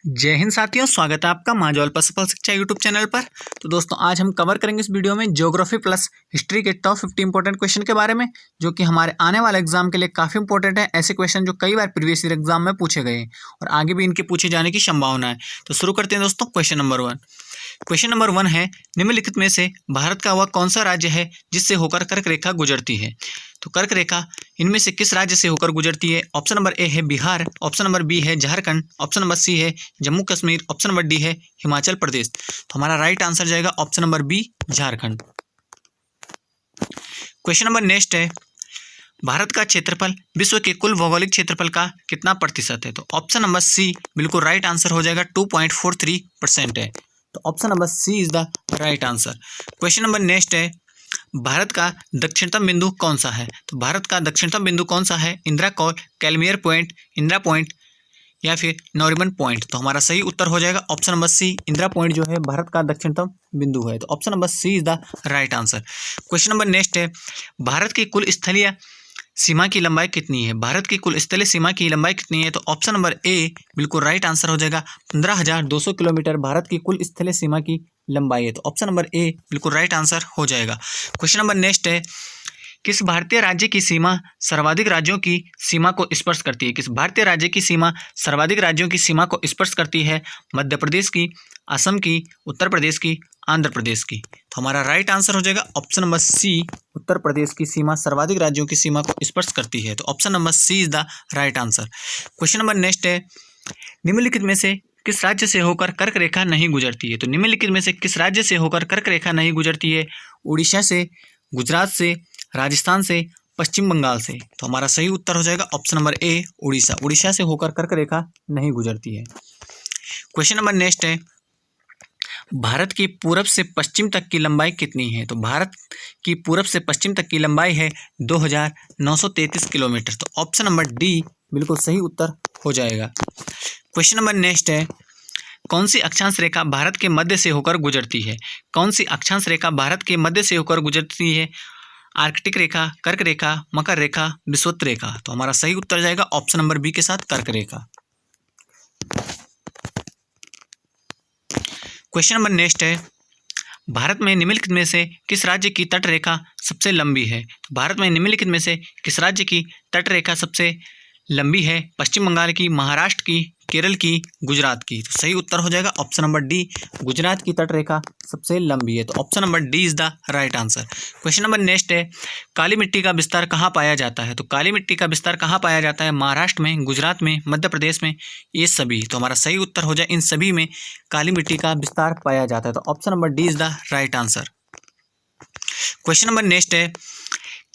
जय हिंद साथियों, स्वागत है आपका माजौल पशुपाल शिक्षा यूट्यूब चैनल पर। तो दोस्तों आज हम कवर करेंगे इस वीडियो में ज्योग्राफी प्लस हिस्ट्री के टॉप 50 इंपॉर्टेंट क्वेश्चन के बारे में, जो कि हमारे आने वाले एग्जाम के लिए काफ़ी इंपॉर्टेंट है। ऐसे क्वेश्चन जो कई बार प्रीवियस ईयर एग्जाम में पूछे गए हैं और आगे भी इनके पूछे जाने की संभावना है। तो शुरू करते हैं दोस्तों। क्वेश्चन नंबर 1 है, निम्नलिखित में से भारत का वह कौन सा राज्य है जिससे होकर कर्क रेखा गुजरती है। तो कर्क रेखा इनमें से किस राज्य से होकर गुजरती है। ऑप्शन नंबर ए है बिहार, ऑप्शन नंबर बी है झारखंड, ऑप्शन नंबर सी है Jammu Kashmir, option number D है हिमाचल प्रदेश। तो हमारा राइट आंसर जाएगा option number B Jharkhand. Question number next है, भारत का क्षेत्रफल विश्व के कुल भौगोलिक क्षेत्रफल का कितना प्रतिशत है। तो ऑप्शन नंबर सी बिल्कुल राइट आंसर हो जाएगा, 2.43% है। तो option number C is the right answer. Question number next है, भारत का दक्षिणतम बिंदु कौन सा है। तो भारत का दक्षिणतम बिंदु कौन सा है। Indira col, Calimere point, Indira point या फिर नॉरिमन पॉइंट। तो हमारा सही उत्तर हो जाएगा option number C, Indira Point जो है भारत का दक्षिणतम बिंदु है। तो option number C is the right answer. Question number next है, भारत की कुल स्थलीय सीमा की लंबाई कितनी है। भारत की कुल स्थलीय सीमा की लंबाई कितनी है। तो ऑप्शन नंबर ए बिल्कुल राइट आंसर हो जाएगा, 15,200 किलोमीटर भारत की कुल स्थलीय सीमा की लंबाई है। तो ऑप्शन नंबर ए बिल्कुल राइट आंसर हो जाएगा। क्वेश्चन नंबर नेक्स्ट है, किस भारतीय राज्य की सीमा सर्वाधिक राज्यों की सीमा को स्पर्श करती है। किस भारतीय राज्य की सीमा सर्वाधिक राज्यों की सीमा को स्पर्श करती है। मध्य प्रदेश की, असम की, उत्तर प्रदेश की, आंध्र प्रदेश की। तो हमारा राइट आंसर हो जाएगा ऑप्शन नंबर सी, उत्तर प्रदेश की सीमा सर्वाधिक राज्यों की सीमा को स्पर्श करती है। तो option number C is the right answer. Question number next है, निम्नलिखित में से किस राज्य से होकर कर्क रेखा नहीं गुजरती है। तो निम्नलिखित में से किस राज्य से होकर कर्क रेखा नहीं गुजरती है। उड़ीसा से, गुजरात से, राजस्थान से, पश्चिम बंगाल से। तो हमारा सही उत्तर हो जाएगा ऑप्शन नंबर ए उड़ीसा। उड़ीसा से होकर कर्क रेखा नहीं गुजरती है। क्वेश्चन नंबर नेक्स्ट है, भारत की पूरब से पश्चिम तक की लंबाई कितनी है। तो भारत की पूरब से पश्चिम तक की लंबाई है 2,933 किलोमीटर। तो ऑप्शन नंबर डी बिल्कुल सही उत्तर हो जाएगा। क्वेश्चन नंबर नेक्स्ट है, कौन सी अक्षांश रेखा भारत के मध्य से होकर गुजरती है। कौन सी अक्षांश रेखा भारत के मध्य से होकर गुजरती है। आर्कटिक रेखा, कर्क रेखा, मकर रेखा, विषुवत रेखा। तो हमारा सही उत्तर जाएगा ऑप्शन नंबर बी के साथ, कर्क रेखा। क्वेश्चन नंबर नेक्स्ट है, भारत में निम्नलिखित में से किस राज्य की तट रेखा सबसे लंबी है। तो भारत में निम्नलिखित में से किस राज्य की तट रेखा सबसे लंबी है। पश्चिम बंगाल की, महाराष्ट्र की, केरल की, गुजरात की। तो सही उत्तर हो जाएगा ऑप्शन नंबर डी, गुजरात की तट रेखा सबसे लंबी है। तो option number D is the right answer. Question number next है, काली मिट्टी का विस्तार कहाँ पाया जाता है। तो काली मिट्टी का विस्तार कहाँ पाया जाता है। महाराष्ट्र में, गुजरात में, मध्य प्रदेश में, ये सभी। तो हमारा सही उत्तर हो जाए, इन सभी में काली मिट्टी का विस्तार पाया जाता है। तो option number D is the right answer. Question number next है,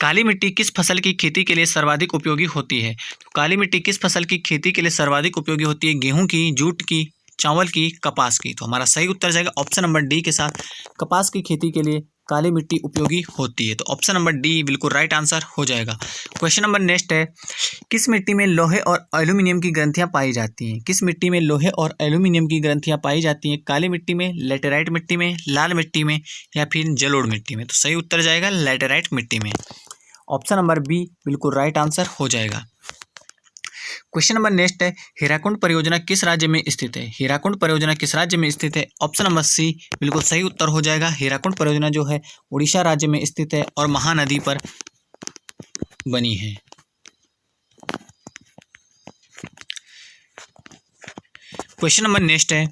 काली मिट्टी किस फसल की खेती के लिए सर्वाधिक उपयोगी होती है। तो काली मिट्टी किस फसल की खेती के लिए सर्वाधिक उपयोगी होती है। गेहूं की, जूट की, चावल की, कपास की। तो हमारा सही उत्तर जाएगा ऑप्शन नंबर डी के साथ, कपास की खेती के लिए काली मिट्टी उपयोगी होती है। तो ऑप्शन नंबर डी बिल्कुल राइट आंसर हो जाएगा। क्वेश्चन नंबर नेक्स्ट है, किस मिट्टी में लोहे और एल्यूमिनियम की ग्रंथियां पाई जाती हैं। किस मिट्टी में लोहे और एल्यूमिनियम की ग्रंथियां पाई जाती हैं। काली मिट्टी में, लेटेराइट मिट्टी में, लाल मिट्टी में या फिर जलोढ़ मिट्टी में। तो सही उत्तर जाएगा लेटेराइट मिट्टी में। ऑप्शन नंबर बी बिल्कुल राइट आंसर हो जाएगा। क्वेश्चन नंबर नेक्स्ट है, हीराकुंड परियोजना किस राज्य में स्थित है। हीराकुंड परियोजना किस राज्य में स्थित है। ऑप्शन नंबर सी बिल्कुल सही उत्तर हो जाएगा। हीराकुंड परियोजना जो है उड़ीसा राज्य में स्थित है और महानदी पर बनी है। क्वेश्चन नंबर नेक्स्ट है,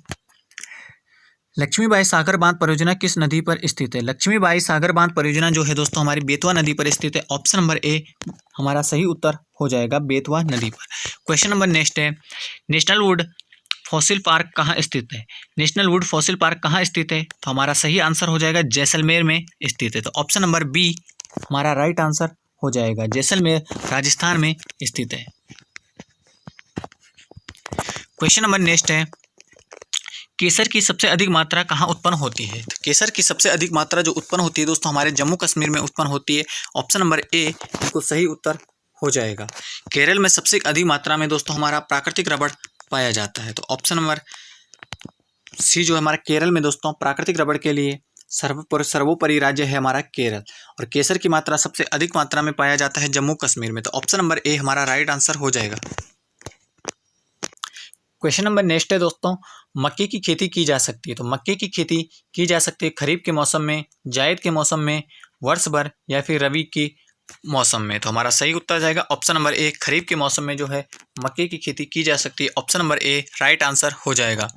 लक्ष्मीबाई सागर बांध परियोजना किस नदी पर स्थित है। लक्ष्मीबाई सागर बांध परियोजना जो है दोस्तों हमारी बेतवा नदी पर स्थित है। ऑप्शन नंबर ए हमारा सही उत्तर हो जाएगा, बेतवा नदी पर। क्वेश्चन नंबर नेक्स्ट है, नेशनल वुड फॉसिल पार्क कहाँ स्थित है। नेशनल वुड फॉसिल पार्क कहाँ स्थित है। तो हमारा सही आंसर हो जाएगा, जैसलमेर में स्थित है। तो ऑप्शन नंबर बी हमारा राइट आंसर हो जाएगा, जैसलमेर राजस्थान में स्थित है। क्वेश्चन नंबर नेक्स्ट है, केसर की सबसे अधिक मात्रा कहाँ उत्पन्न होती है। तो केसर की सबसे अधिक मात्रा जो उत्पन्न होती है दोस्तों हमारे जम्मू कश्मीर में उत्पन्न होती है। ऑप्शन नंबर ए बिल्कुल सही उत्तर हो जाएगा। केरल में सबसे अधिक मात्रा में दोस्तों हमारा प्राकृतिक रबड़ पाया जाता है। तो ऑप्शन नंबर सी जो हमारा केरल में दोस्तों प्राकृतिक रबड़ के लिए सर्वोपरि राज्य है हमारा केरल, और केसर की मात्रा सबसे अधिक मात्रा में पाया जाता है जम्मू कश्मीर में। तो ऑप्शन नंबर ए हमारा राइट आंसर हो जाएगा। क्वेश्चन नंबर नेक्स्ट है दोस्तों, मक्के की खेती की जा सकती है। तो मक्के की खेती की जा सकती है खरीफ के मौसम में, जायद के मौसम में, वर्ष भर या फिर रबी के मौसम में। तो हमारा सही उत्तर जाएगा ऑप्शन नंबर ए, खरीफ के मौसम में जो है मक्के की खेती की जा सकती है। ऑप्शन नंबर ए राइट आंसर हो जाएगा।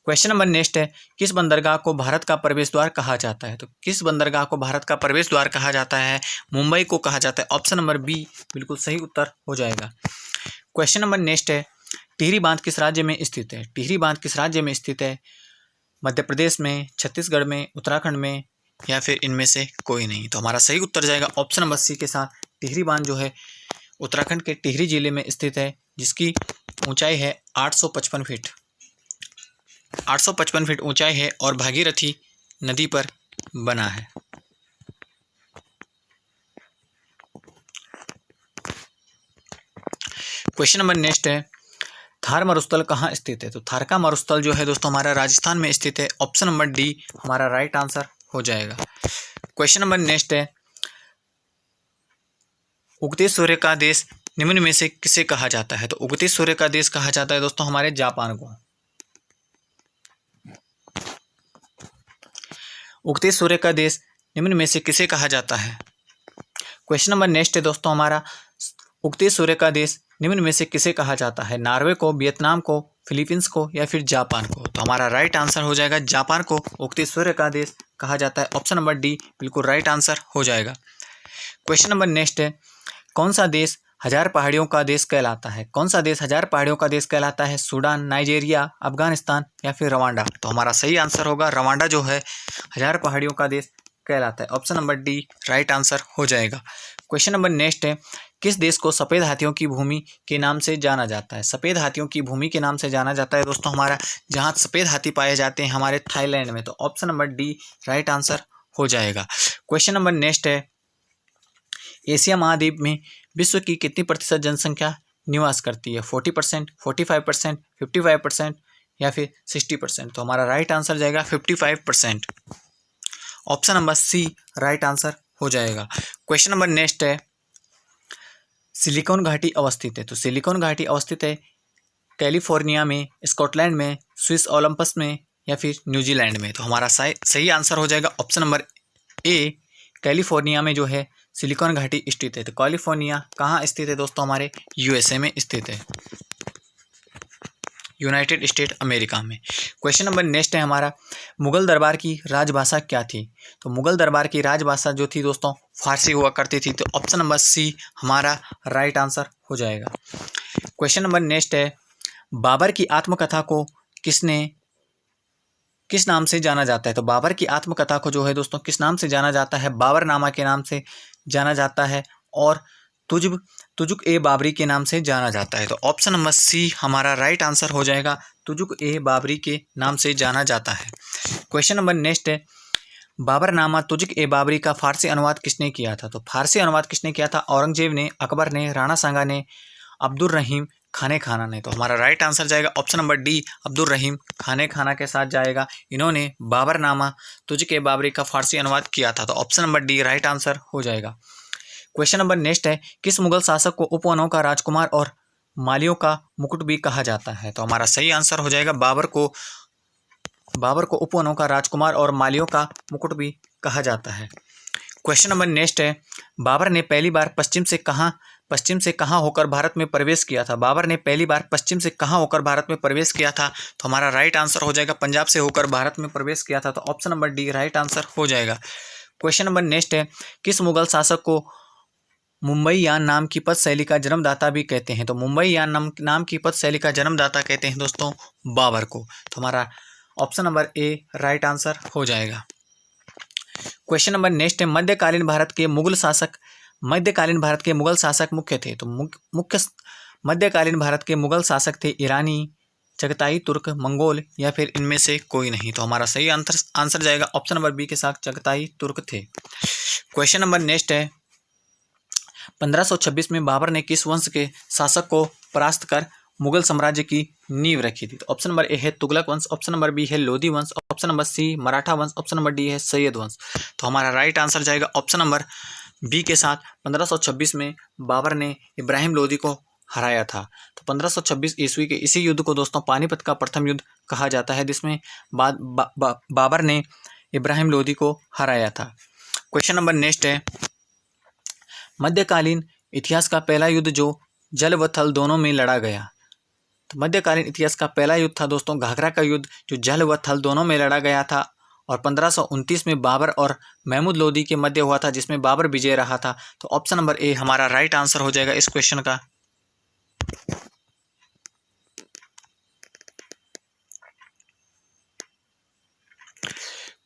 क्वेश्चन नंबर नेक्स्ट है, किस बंदरगाह को भारत का प्रवेश द्वार कहा जाता है। तो किस बंदरगाह को भारत का प्रवेश द्वार कहा जाता है, मुंबई को कहा जाता है। ऑप्शन नंबर बी बिल्कुल सही उत्तर हो जाएगा। क्वेश्चन नंबर नेक्स्ट है, टिहरी बांध किस राज्य में स्थित है। टिहरी बांध किस राज्य में स्थित है, मध्य प्रदेश में, छत्तीसगढ़ में, उत्तराखंड में या फिर इनमें से कोई नहीं। तो हमारा सही उत्तर जाएगा ऑप्शन नंबर सी के साथ, टिहरी बांध जो है उत्तराखंड के टिहरी जिले में स्थित है, जिसकी ऊंचाई है 855 फीट। 855 फीट ऊंचाई है और भागीरथी नदी पर बना है। क्वेश्चन नंबर नेक्स्ट है, थार मरुस्थल कहाँ स्थित है। तो थार का मरुस्थल जो है दोस्तों हमारा राजस्थान में स्थित है। ऑप्शन नंबर डी हमारा राइट आंसर हो जाएगा। क्वेश्चन नंबर नेक्स्ट है, उगते सूर्य का देश निम्न में से किसे कहा जाता है। तो उगते सूर्य का देश कहा जाता है दोस्तों हमारे जापान को। उगते सूर्य का देश निम्न में से किसे कहा जाता है। क्वेश्चन नंबर नेक्स्ट है दोस्तों हमारा, उगते सूर्य का देश निम्न में से किसे कहा जाता है, नॉर्वे को, वियतनाम को, फिलीपींस को या फिर जापान को। तो हमारा राइट आंसर हो जाएगा जापान को उगते सूर्य का देश कहा जाता है। ऑप्शन नंबर डी बिल्कुल राइट आंसर हो जाएगा। क्वेश्चन नंबर नेक्स्ट है, कौन सा देश 1000 पहाड़ियों का देश कहलाता है। कौन सा देश 1000 पहाड़ियों का देश कहलाता है, सूडान, नाइजीरिया, अफगानिस्तान या फिर रवांडा। तो हमारा सही आंसर होगा रवांडा जो है 1000 पहाड़ियों का देश कहलाता है। Option number D right answer हो जाएगा। क्वेश्चन नंबर नेक्स्ट है, किस देश को सफ़ेद हाथियों की भूमि के नाम से जाना जाता है। सफ़ेद हाथियों की भूमि के नाम से जाना जाता है दोस्तों हमारा, जहाँ सफ़ेद हाथी पाए जाते हैं हमारे थाईलैंड में। तो option number D right answer हो जाएगा। क्वेश्चन नंबर नेक्स्ट है, एशिया महाद्वीप में विश्व की कितनी प्रतिशत जनसंख्या निवास करती है। 40%, 45%, 55% या फिर 60%। तो हमारा राइट आंसर जाएगा 55%। Option number C right answer हो जाएगा। क्वेश्चन नंबर नेक्स्ट है, सिलिकॉन घाटी अवस्थित है। तो सिलिकॉन घाटी अवस्थित है कैलिफोर्निया में, स्कॉटलैंड में, स्विस ओलंपस में या फिर न्यूजीलैंड में। तो हमारा सही आंसर हो जाएगा ऑप्शन नंबर ए, कैलिफोर्निया में जो है सिलिकॉन घाटी स्थित है। तो कैलिफोर्निया कहाँ स्थित है दोस्तों हमारे, यूएसए में स्थित है, यूनाइटेड स्टेट अमेरिका में। क्वेश्चन नंबर नेक्स्ट है हमारा, मुगल दरबार की राजभाषा क्या थी। तो मुगल दरबार की राजभाषा जो थी दोस्तों फारसी हुआ करती थी। तो ऑप्शन नंबर सी हमारा राइट आंसर हो जाएगा। क्वेश्चन नंबर नेक्स्ट है, बाबर की आत्मकथा को किस नाम से जाना जाता है। तो बाबर की आत्मकथा को जो है दोस्तों किस नाम से जाना जाता है, बाबरनामा के नाम से जाना जाता है और तुजुक ए बाबरी के नाम से जाना जाता है। तो ऑप्शन नंबर सी हमारा राइट आंसर हो जाएगा, तुजुक ए बाबरी के नाम से जाना जाता है। क्वेश्चन नंबर नेक्स्ट है, बाबरनामा तुजुक ए बाबरी का फारसी अनुवाद किसने किया था। तो फारसी अनुवाद किसने किया था, औरंगजेब ने, अकबर ने, राणा सांगा ने, अब्दुल रहीम खाने खाना ने। तो हमारा राइट आंसर जाएगा ऑप्शन नंबर डी, अब्दुल रहीम खाने खाना के साथ जाएगा। इन्होंने बाबरनामा तुजुक ए बाबरी का फारसी अनुवाद किया था। तो option number D right answer हो जाएगा। क्वेश्चन नंबर नेक्स्ट है, किस मुगल शासक को उपवनों का राजकुमार और मालियों का मुकुट भी कहा जाता है। तो हमारा सही आंसर हो जाएगा बाबर को उपवनों का राजकुमार और मालियों का मुकुट भी कहा जाता है। क्वेश्चन नंबर नेक्स्ट है, बाबर ने पहली बार पश्चिम से कहाँ होकर भारत में प्रवेश किया था। बाबर ने पहली बार पश्चिम से कहाँ होकर भारत में प्रवेश किया था। तो हमारा राइट आंसर हो जाएगा पंजाब से होकर भारत में प्रवेश किया था। तो option number D right answer हो जाएगा। क्वेश्चन नंबर नेक्स्ट है, किस मुगल शासक को मुंबईयान नाम की पद शैली का जन्मदाता भी कहते हैं। तो मुंबईयान नाम की पद शैली का जन्मदाता कहते हैं दोस्तों बाबर को। तो हमारा ऑप्शन नंबर ए राइट आंसर हो जाएगा। क्वेश्चन नंबर नेक्स्ट है, मध्यकालीन भारत के मुगल शासक मुख्य थे। तो मध्यकालीन भारत के मुगल शासक थे ईरानी, चगताई तुर्क, मंगोल या फिर इनमें से कोई नहीं। तो हमारा सही आंसर जाएगा ऑप्शन नंबर बी के साथ, चगताई तुर्क थे। क्वेश्चन नंबर नेक्स्ट है, 1526 में बाबर ने किस वंश के शासक को परास्त कर मुगल साम्राज्य की नींव रखी थी। तो ऑप्शन नंबर ए है तुगलक वंश, ऑप्शन नंबर बी है लोधी वंश, ऑप्शन नंबर सी मराठा वंश, ऑप्शन नंबर डी है सैयद वंश। तो हमारा राइट आंसर जाएगा ऑप्शन नंबर बी के साथ, 1526 में बाबर ने इब्राहिम लोधी को हराया था। तो 1526 ईस्वी के इसी युद्ध को दोस्तों पानीपत का प्रथम युद्ध कहा जाता है, जिसमें बाबर ने इब्राहिम लोदी को हराया था। क्वेश्चन नंबर नेक्स्ट है, मध्यकालीन इतिहास का पहला युद्ध जो जल व थल दोनों में लड़ा गया। तो मध्यकालीन इतिहास का पहला युद्ध था दोस्तों घाघरा का युद्ध, जो जल व थल दोनों में लड़ा गया था और 1529 में बाबर और महमूद लोदी के मध्य हुआ था, जिसमें बाबर विजय रहा था। तो ऑप्शन नंबर ए हमारा राइट आंसर हो जाएगा इस क्वेश्चन का।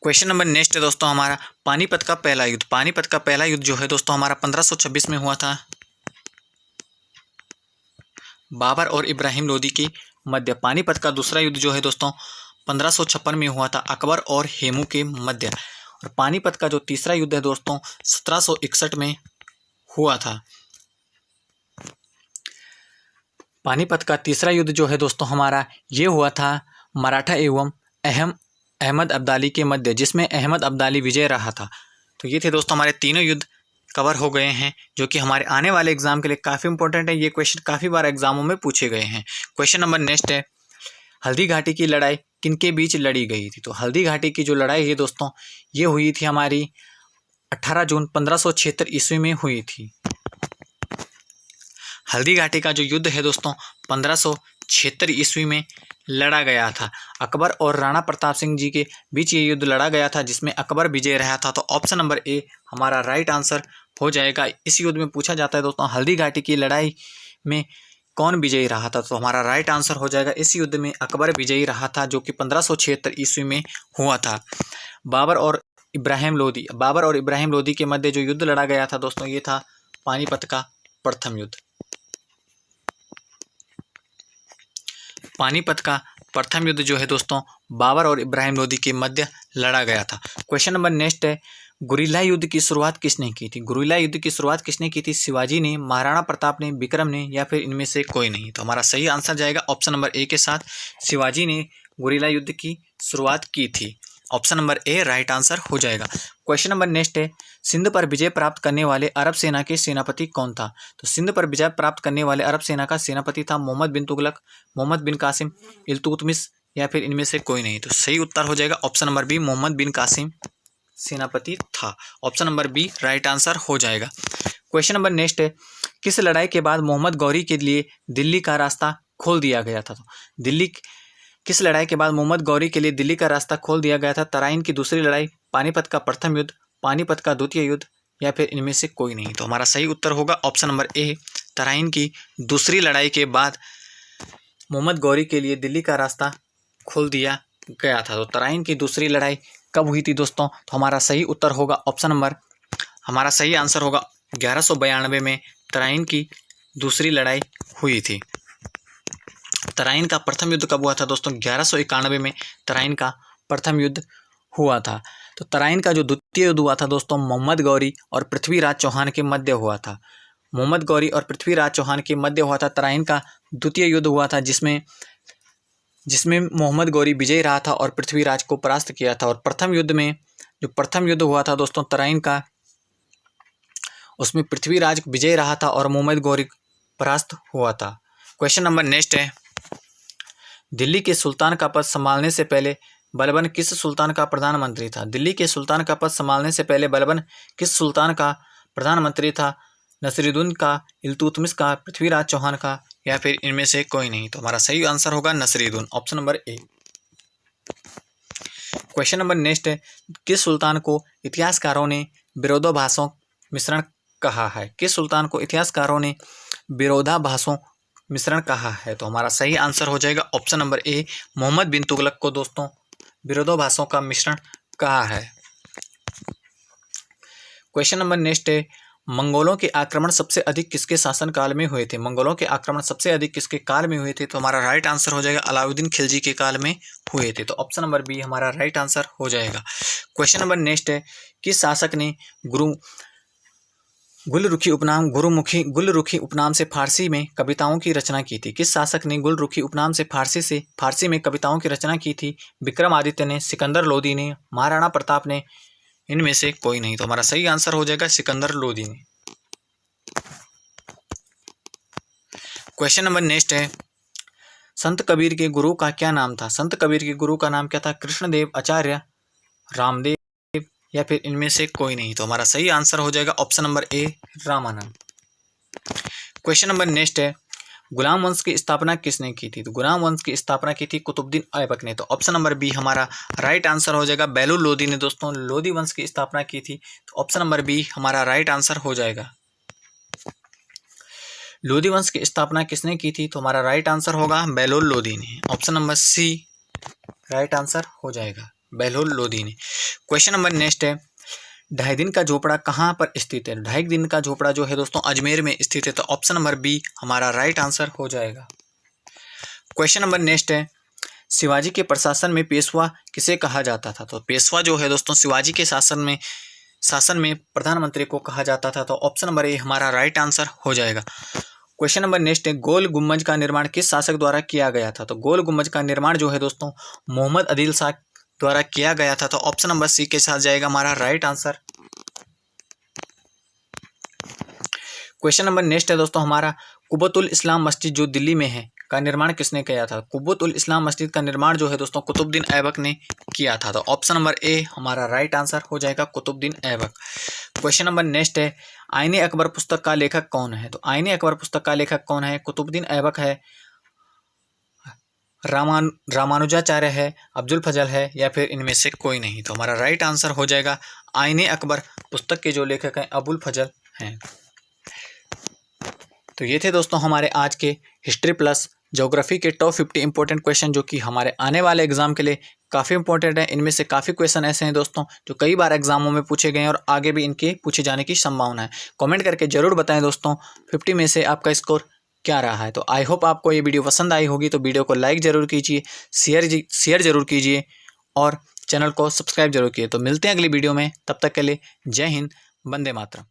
क्वेश्चन नंबर नेक्स्ट है दोस्तों हमारा पानीपत का पहला युद्ध। पानीपत का पहला युद्ध जो है दोस्तों हमारा 1526 में हुआ था, बाबर और इब्राहिम लोदी के मध्य। पानीपत का दूसरा युद्ध जो है दोस्तों 1556 में हुआ था, अकबर और हेमू के मध्य। और पानीपत का जो तीसरा युद्ध है दोस्तों 1761 में हुआ था। पानीपत का तीसरा युद्ध जो है दोस्तों हमारा ये हुआ था मराठा एवं अहमद अब्दाली के मध्य, जिसमें अहमद अब्दाली विजय रहा था। तो ये थे दोस्तों हमारे तीनों युद्ध कवर हो गए हैं, जो कि हमारे आने वाले एग्जाम के लिए काफ़ी इंपॉर्टेंट है। ये क्वेश्चन काफ़ी बार एग्जामों में पूछे गए हैं। क्वेश्चन नंबर नेक्स्ट है, हल्दी घाटी की लड़ाई किनके बीच लड़ी गई थी। तो हल्दी घाटी की जो लड़ाई है दोस्तों ये हुई थी हमारी 18 जून 1576 ईस्वी में हुई थी। हल्दी घाटी का जो युद्ध है दोस्तों 1576 ईस्वी में लड़ा गया था। अकबर और राणा प्रताप सिंह जी के बीच ये युद्ध लड़ा गया था, जिसमें अकबर विजय रहा था। तो ऑप्शन नंबर ए हमारा राइट आंसर हो जाएगा। इस युद्ध में पूछा जाता है दोस्तों हल्दी घाटी की लड़ाई में कौन विजयी रहा था, तो हमारा राइट आंसर हो जाएगा इस युद्ध में अकबर विजयी रहा था, जो कि 1576 ईस्वी में हुआ था। बाबर और इब्राहिम लोदी के मध्य जो युद्ध लड़ा गया था दोस्तों ये था पानीपत का प्रथम युद्ध। पानीपत का प्रथम युद्ध जो है दोस्तों बाबर और इब्राहिम लोदी के मध्य लड़ा गया था। क्वेश्चन नंबर नेक्स्ट है, गुरिल्ला युद्ध की शुरुआत किसने की थी। गुरिल्ला युद्ध की शुरुआत किसने की थी, शिवाजी ने, महाराणा प्रताप ने, विक्रम ने, या फिर इनमें से कोई नहीं। तो हमारा सही आंसर जाएगा ऑप्शन नंबर ए के साथ, शिवाजी ने गुरिल्ला युद्ध की शुरुआत की थी। ऑप्शन नंबर ए राइट आंसर हो जाएगा। क्वेश्चन नंबर नेक्स्ट है, सिंध पर विजय प्राप्त करने वाले अरब सेना के सेनापति कौन था। तो सिंध पर विजय प्राप्त करने वाले अरब सेना का सेनापति था मोहम्मद बिन तुगलक, मोहम्मद बिन कासिम, इल्तुतमिश, या फिर इनमें से कोई नहीं। तो सही उत्तर हो जाएगा option number B, Mohammad bin Qasim सेनापति था। Option number B right answer हो जाएगा। क्वेश्चन नंबर नेक्स्ट है, किस लड़ाई के बाद मोहम्मद गौरी के लिए दिल्ली का रास्ता खोल दिया गया था। तो किस लड़ाई के बाद मोहम्मद गौरी के लिए दिल्ली का रास्ता खोल दिया गया था। तराइन की दूसरी लड़ाई, पानीपत का प्रथम युद्ध, पानीपत का द्वितीय युद्ध, या फिर इनमें से कोई नहीं। तो हमारा सही उत्तर होगा ऑप्शन नंबर ए, तराइन की दूसरी लड़ाई के बाद मोहम्मद गौरी के लिए दिल्ली का रास्ता खोल दिया गया था। तो तराइन की दूसरी लड़ाई कब हुई थी दोस्तों, तो हमारा सही उत्तर होगा ऑप्शन नंबर, हमारा सही आंसर होगा 1192 में तराइन की दूसरी लड़ाई हुई थी। तराइन का प्रथम युद्ध कब हुआ था दोस्तों, 1191 में तराइन का प्रथम युद्ध हुआ था। तो तराइन का जो द्वितीय युद्ध हुआ था दोस्तों मोहम्मद गौरी और पृथ्वीराज चौहान के मध्य हुआ था। मोहम्मद गौरी और पृथ्वीराज चौहान के मध्य हुआ था तराइन का द्वितीय युद्ध हुआ था, जिसमें मोहम्मद गौरी विजयी रहा था और पृथ्वीराज को परास्त किया था। और प्रथम युद्ध में जो प्रथम युद्ध हुआ था दोस्तों तराइन का, उसमें पृथ्वीराज विजयी रहा था और मोहम्मद गौरी परास्त हुआ था। क्वेश्चन नंबर नेक्स्ट है, दिल्ली के सुल्तान का पद संभालने से पहले बलबन किस सुल्तान का प्रधानमंत्री था। दिल्ली के सुल्तान का पद संभालने से पहले बलबन किस सुल्तान का प्रधानमंत्री था। नसीरुद्दीन का, इल्तुतमिश का, पृथ्वीराज चौहान का, या फिर इनमें से कोई नहीं। तो हमारा सही आंसर होगा Nasiruddin, option number A. Question number next है, किस सुल्तान को इतिहासकारों ने विरोधाभासों मिश्रण कहा है। किस सुल्तान को इतिहासकारों ने विरोधाभासों मिश्रण कहा है। तो हमारा सही आंसर हो जाएगा ऑप्शन नंबर ए, मोहम्मद बिन तुगलक को दोस्तों विरोधाभासों का मिश्रण कहा है। क्वेश्चन नंबर नेक्स्ट है, मंगोलों के आक्रमण सबसे अधिक किसके शासनकाल में हुए थे। मंगोलों के आक्रमण सबसे अधिक किसके काल में हुए थे। तो हमारा राइट आंसर हो जाएगा अलाउद्दीन खिलजी के काल में हुए थे। तो ऑप्शन नंबर बी हमारा राइट आंसर हो जाएगा। क्वेश्चन नंबर नेक्स्ट है, किस शासक ने गुलरुखी उपनाम से फारसी में कविताओं की रचना की थी। किस शासक ने गुलरुखी उपनाम से फारसी में कविताओं की रचना की थी। विक्रमादित्य ने, सिकंदर लोदी ने, महाराणा प्रताप ने, इनमें से कोई नहीं। तो हमारा सही आंसर हो जाएगा सिकंदर लोदी ने। क्वेश्चन नंबर नेक्स्ट है, संत कबीर के गुरु का क्या नाम था? संत कबीर के गुरु का नाम क्या था? कृष्णदेव, आचार्य, रामदेव या फिर इनमें से कोई नहीं। तो हमारा सही आंसर हो जाएगा ऑप्शन नंबर ए, रामानंद। क्वेश्चन नंबर नेक्स्ट है, गुलाम वंश की स्थापना किसने की थी? तो गुलाम वंश की स्थापना की थी कुतुबुद्दीन ऐबक ने। तो ऑप्शन नंबर बी हमारा राइट आंसर हो जाएगा। बेलूर लोदी ने दोस्तों लोदी वंश की स्थापना की थी। तो ऑप्शन नंबर बी हमारा राइट आंसर हो जाएगा। लोदी वंश की स्थापना किसने की थी? तो हमारा राइट आंसर होगा बेलूर लोदी ने। Option number C right answer हो जाएगा, बेलूर लोदी ने। क्वेश्चन नंबर नेक्स्ट है, ढाई दिन का झोपड़ा कहाँ पर स्थित है? ढाई दिन का झोपड़ा जो है दोस्तों अजमेर में स्थित है। तो ऑप्शन नंबर बी हमारा राइट आंसर हो जाएगा। क्वेश्चन नंबर नेक्स्ट है, शिवाजी के प्रशासन में पेशवा किसे कहा जाता था? तो पेशवा जो है दोस्तों शिवाजी के शासन में प्रधानमंत्री को कहा जाता था। तो ऑप्शन नंबर ए हमारा राइट आंसर हो जाएगा। क्वेश्चन नंबर नेक्स्ट है, गोल गुम्बज का निर्माण किस शासक द्वारा किया गया था? तो गोल गुम्बज का निर्माण जो है दोस्तों मोहम्मद आदिल शाह द्वारा किया गया था। तो ऑप्शन नंबर सी के साथ जाएगा हमारा right answer. Question number next है दोस्तों हमारा, कुब्बतुल इस्लाम मस्जिद जो दिल्ली में है का निर्माण किसने किया था? कुब्बतुल इस्लाम मस्जिद का निर्माण जो है दोस्तों कुतुबुद्दीन ऐबक ने किया था। तो ऑप्शन नंबर ए हमारा राइट आंसर हो जाएगा, Qutbuddin Aibak. Question number next है, आईने अकबर पुस्तक का लेखक कौन है? तो आईने अकबर पुस्तक का लेखक कौन है? कुतुबुद्दीन ऐबक है, रामानुजाचार्य है, अब्दुल फजल है या फिर इनमें से कोई नहीं। तो हमारा राइट आंसर हो जाएगा आईने अकबर पुस्तक के जो लेखक हैं अबुल फजल हैं। तो ये थे दोस्तों हमारे आज के हिस्ट्री प्लस ज्योग्राफी के टॉप 50 इंपॉर्टेंट क्वेश्चन जो कि हमारे आने वाले एग्जाम के लिए काफ़ी इंपॉर्टेंट है। इनमें से काफ़ी क्वेश्चन ऐसे हैं दोस्तों जो कई बार एग्जामों में पूछे गए हैं और आगे भी इनके पूछे जाने की संभावना है। कमेंट करके जरूर बताएं दोस्तों 50 में से आपका स्कोर क्या रहा है। तो आई होप आपको ये वीडियो पसंद आई होगी। तो वीडियो को लाइक ज़रूर कीजिए, शेयर ज़रूर कीजिए और चैनल को सब्सक्राइब जरूर कीजिए। तो मिलते हैं अगली वीडियो में, तब तक के लिए जय हिंद, वंदे मातरम।